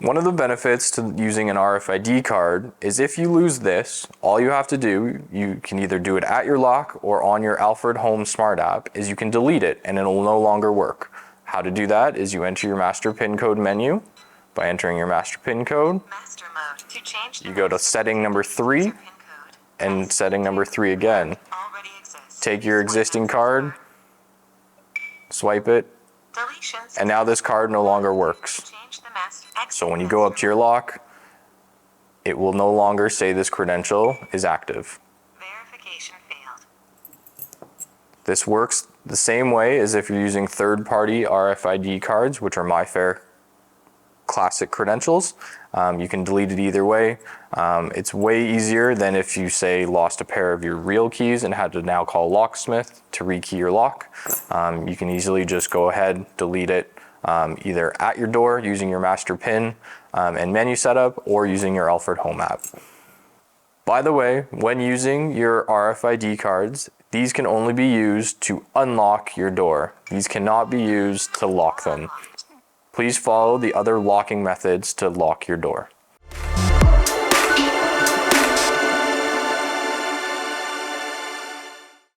One of the benefits to using an RFID card is if you lose this, all you have to do, you can either do it at your lock or on your Alfred Home Smart app, is you can delete it and it will no longer work. How to do that is you enter your master PIN code menu by entering your master PIN code. Master mode. To change You go to setting number 3 and setting number 3 again. Take your existing card, swipe it, and now this card no longer works. So when you go up to your lock, it will no longer say this credential is active. Verification failed. This works the same way as if you're using third-party RFID cards, which are MyFair classic credentials. You can delete it either way. It's way easier than if you, say, lost a pair of your real keys and had to now call a locksmith to rekey your lock. You can easily just go ahead, delete it, either at your door using your master PIN and menu setup, or using your Alfred Home app. By the way, when using your RFID cards, these can only be used to unlock your door. These cannot be used to lock them. Please follow the other locking methods to lock your door.